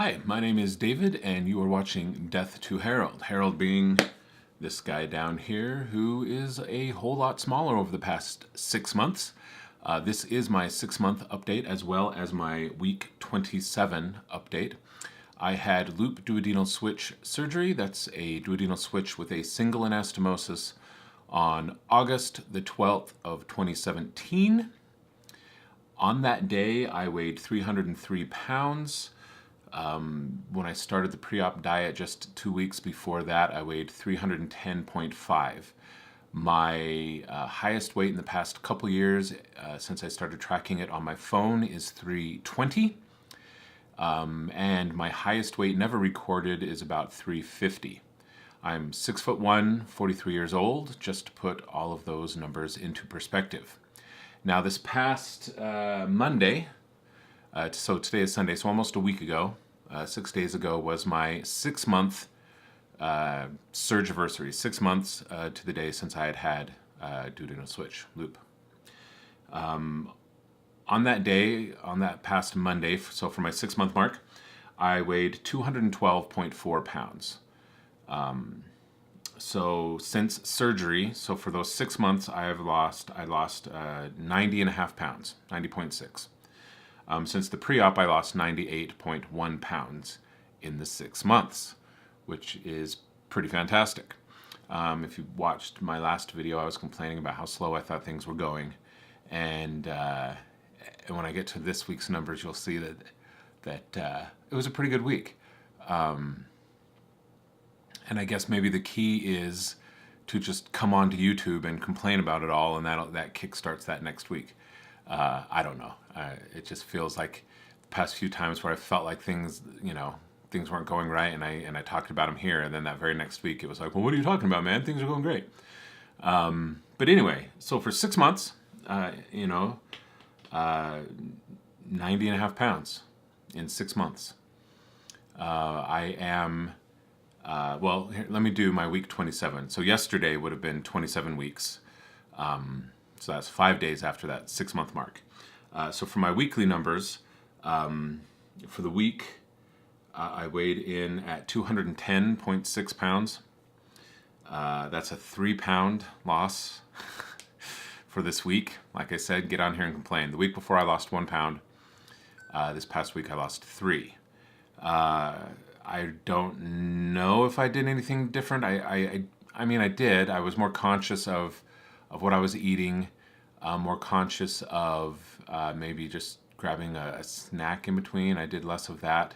Hi, my name is David, and you are watching Death to Harold. Harold being this guy down here who is a whole lot smaller over the past 6 months. This is my 6-month update as well as my week 27 update. I had Loop Duodenal Switch surgery. That's a duodenal switch with a single anastomosis on August the 12th of 2017. On that day, I weighed 303 pounds. When I started the pre-op diet just 2 weeks before that, I weighed 310.5. My highest weight in the past couple years, since I started tracking it on my phone, is 320. And my highest weight never recorded is about 350. I'm 6'1", 43 years old, just to put all of those numbers into perspective. Now this past Monday, so today is Sunday, so almost a week ago, 6 days ago, was my 6-month surgiversary. 6 months to the day since I had duodenal switch loop. On that day, on that past Monday, so for my 6-month mark, I weighed 212.4 pounds. So since surgery, so for those 6 months, I lost 90.5 pounds, 90.6. Since the pre-op, I lost 98.1 pounds in the 6 months, which is pretty fantastic. If you watched my last video, I was complaining about how slow I thought things were going. And when I get to this week's numbers, you'll see that it was a pretty good week. And I guess maybe the key is to just come onto YouTube and complain about it all, and that kickstarts that next week. I don't know. It just feels like the past few times where I felt like things weren't going right, and I talked about them here, and then that very next week it was like, well, what are you talking about, man? Things are going great. But anyway, so for 6 months, 90.5 pounds in 6 months. I am, well, here, let me do my week 27. So yesterday would have been 27 weeks. So that's 5 days after that 6-month mark. So for my weekly numbers, for the week, I weighed in at 210.6 pounds. That's a 3-pound loss for this week. Like I said, get on here and complain. The week before I lost 1 pound. This past week I lost 3. I don't know if I did anything different. I mean, I did. I was more conscious of what I was eating, more conscious of maybe just grabbing a snack in between. I did less of that.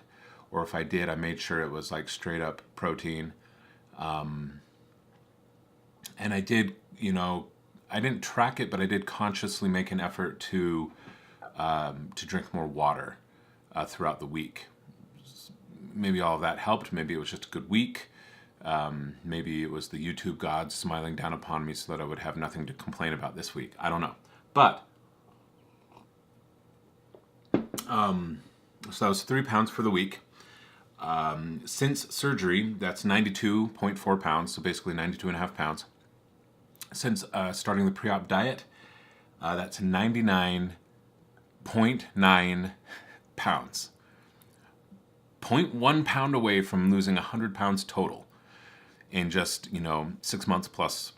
Or if I did, I made sure it was like straight up protein. And I did, I didn't track it, but I did consciously make an effort to drink more water throughout the week. Maybe all of that helped. Maybe it was just a good week. Maybe it was the YouTube gods smiling down upon me so that I would have nothing to complain about this week. I don't know. But, so that was 3 pounds for the week. Since surgery, that's 92.4 pounds, so basically 92.5 pounds. Since starting the pre-op diet, that's 99.9 pounds. 0.1 pound away from losing 100 pounds total in just, 6 months plus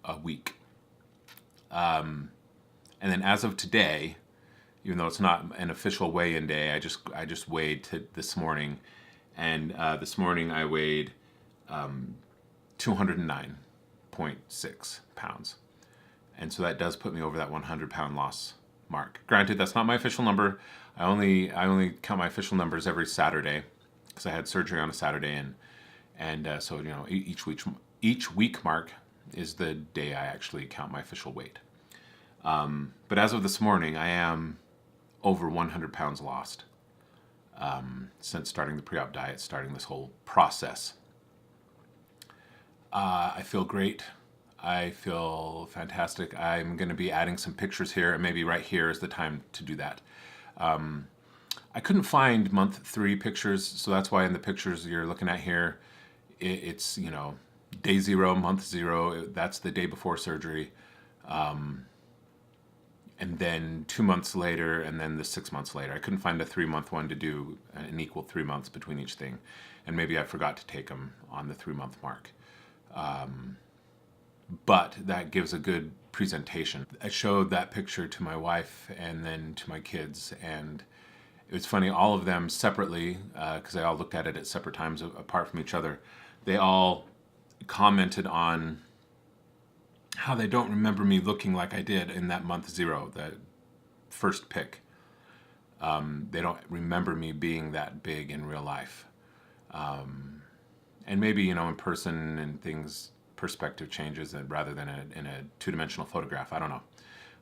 a week. And then as of today, even though it's not an official weigh-in day, I just weighed this morning, and this morning I weighed 209.6 pounds. And so that does put me over that 100-pound loss mark. Granted, that's not my official number. I only count my official numbers every Saturday because I had surgery on a Saturday, and so each week mark is the day I actually count my official weight. But as of this morning, I am over 100 pounds lost since starting the pre-op diet, starting this whole process. I feel great. I feel fantastic. I'm going to be adding some pictures here, and maybe right here is the time to do that. I couldn't find month 3 pictures, so that's why in the pictures you're looking at here, it's, day 0, month 0. That's the day before surgery. and then 2 months later, and then the 6 months later. I couldn't find a 3-month one to do an equal 3 months between each thing. And maybe I forgot to take them on the 3-month mark. But that gives a good presentation. I showed that picture to my wife and then to my kids, and it was funny, all of them separately, because they all looked at it at separate times apart from each other, they all commented on how they don't remember me looking like I did in that month 0, the first pic. They don't remember me being that big in real life. And maybe, in person and things, perspective changes rather than in a two-dimensional photograph. I don't know.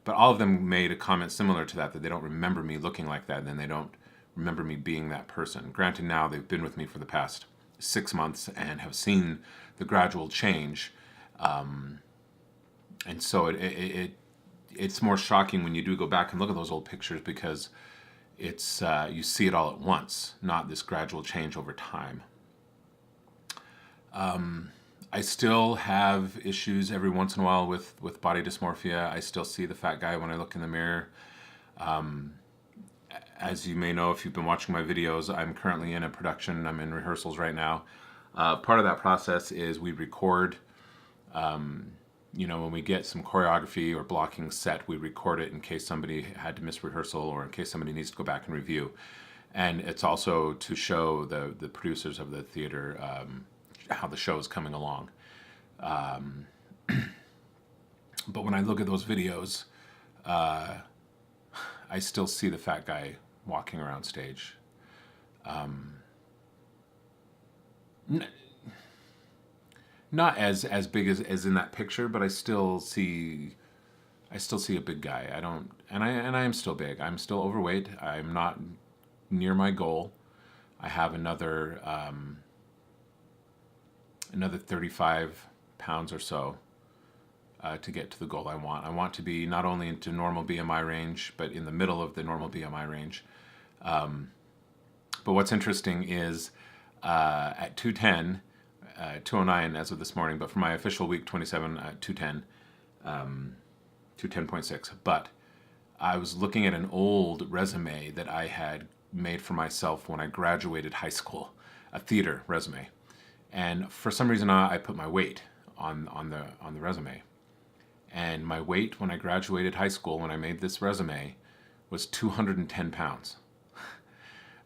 But all of them made a comment similar to that they don't remember me looking like that, and then they don't remember me being that person. Granted, now they've been with me for the past 6 months and have seen the gradual change. And so it's more shocking when you do go back and look at those old pictures, because it's you see it all at once, not this gradual change over time. I still have issues every once in a while with body dysmorphia. I still see the fat guy when I look in the mirror. As you may know, if you've been watching my videos, I'm currently in a production. I'm in rehearsals right now. Part of that process is we record, when we get some choreography or blocking set, we record it in case somebody had to miss rehearsal or in case somebody needs to go back and review. And it's also to show the producers of the theater how the show is coming along. But when I look at those videos, I still see the fat guy walking around stage. Not as big as in that picture, but I still see a big guy. I am still big. I'm still overweight. I'm not near my goal. I have another 35 pounds or so to get to the goal I want. I want to be not only into normal BMI range, but in the middle of the normal BMI range. But what's interesting is at 210, 209 as of this morning, but for my official week 27, 210, 210.6. But I was looking at an old resume that I had made for myself when I graduated high school, a theater resume. And for some reason, I put my weight on the resume. And my weight when I graduated high school, when I made this resume, was 210 pounds.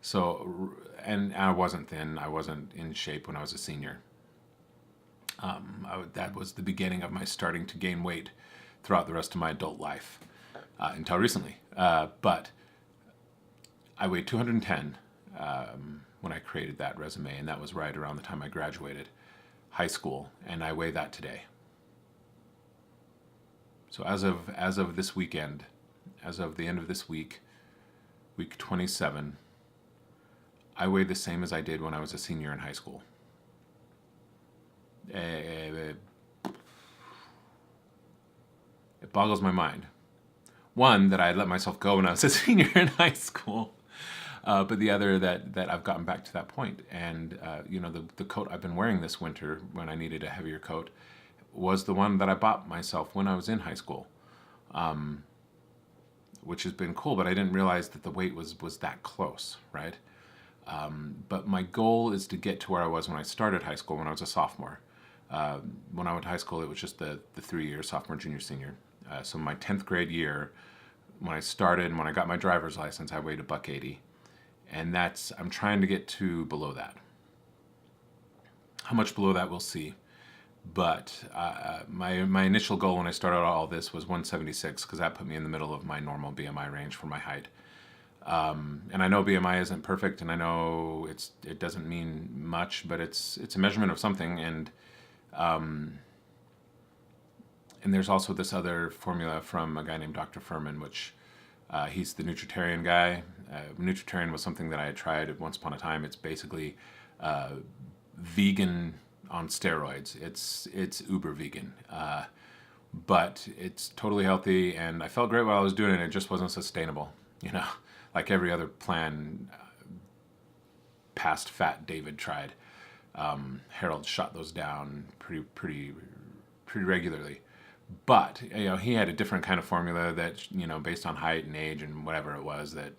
So, and I wasn't thin. I wasn't in shape when I was a senior. That was the beginning of my starting to gain weight throughout the rest of my adult life, until recently. But I weighed 210 when I created that resume, and that was right around the time I graduated high school, and I weigh that today. So as of this weekend, as of the end of this week, week 27, I weigh the same as I did when I was a senior in high school. It boggles my mind. One, that I had let myself go when I was a senior in high school. But the other, that I've gotten back to that point. And, the coat I've been wearing this winter when I needed a heavier coat was the one that I bought myself when I was in high school, which has been cool, but I didn't realize that the weight was that close, right? But my goal is to get to where I was when I started high school, when I was a sophomore. When I went to high school, it was just the 3 years, sophomore, junior, senior. So my 10th grade year, when I started and when I got my driver's license, I weighed $180. And I'm trying to get to below that. How much below that, we'll see. But my initial goal when I started all this was 176, because that put me in the middle of my normal BMI range for my height. And I know BMI isn't perfect, and I know it doesn't mean much, but it's a measurement of something. And there's also this other formula from a guy named Dr. Furman, which he's the nutritarian guy. Nutritarian was something that I had tried once upon a time. It's basically vegan on steroids. It's uber vegan, but it's totally healthy, and I felt great while I was doing it. It just wasn't sustainable, like every other plan past Fat David tried. Harold shot those down pretty regularly, But he had a different kind of formula that based on height and age and whatever it was that,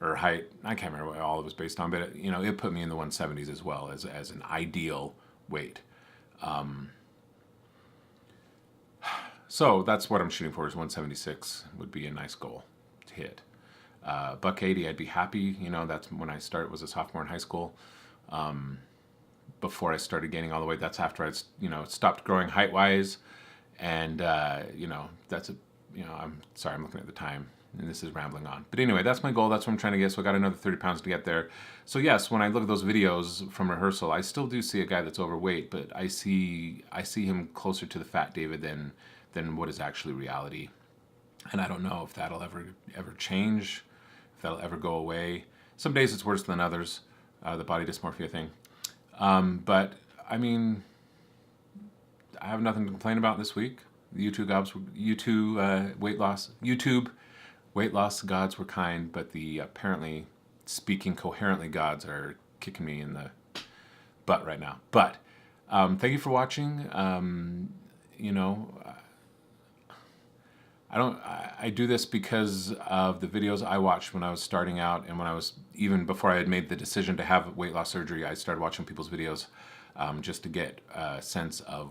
or height. I can't remember what all it was based on, but it put me in the 170s as well as an ideal weight. So that's what I'm shooting for, is 176 would be a nice goal to hit. Buck 80, I'd be happy. That's when I started, was a sophomore in high school. Before I started gaining all the weight, that's after I stopped growing height-wise. And, that's I'm sorry, I'm looking at the time, and this is rambling on. But anyway, that's my goal. That's what I'm trying to get. So I got another 30 pounds to get there. So yes, when I look at those videos from rehearsal, I still do see a guy that's overweight, but I see him closer to the fat David than what is actually reality. And I don't know if that'll ever change, if that'll ever go away. Some days it's worse than others, the body dysmorphia thing. But I mean, I have nothing to complain about this week. The YouTube weight loss gods were kind, but the apparently speaking coherently gods are kicking me in the butt right now. But thank you for watching. I do this because of the videos I watched when I was starting out, and when I was, even before I had made the decision to have weight loss surgery, I started watching people's videos just to get a sense of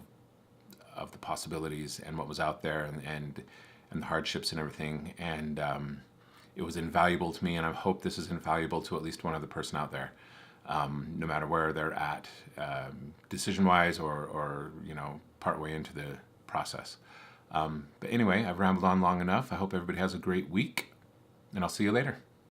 the possibilities and what was out there, and the hardships and everything. And it was invaluable to me, and I hope this is invaluable to at least one other person out there, no matter where they're at, decision-wise or partway into the process. But anyway, I've rambled on long enough. I hope everybody has a great week, and I'll see you later.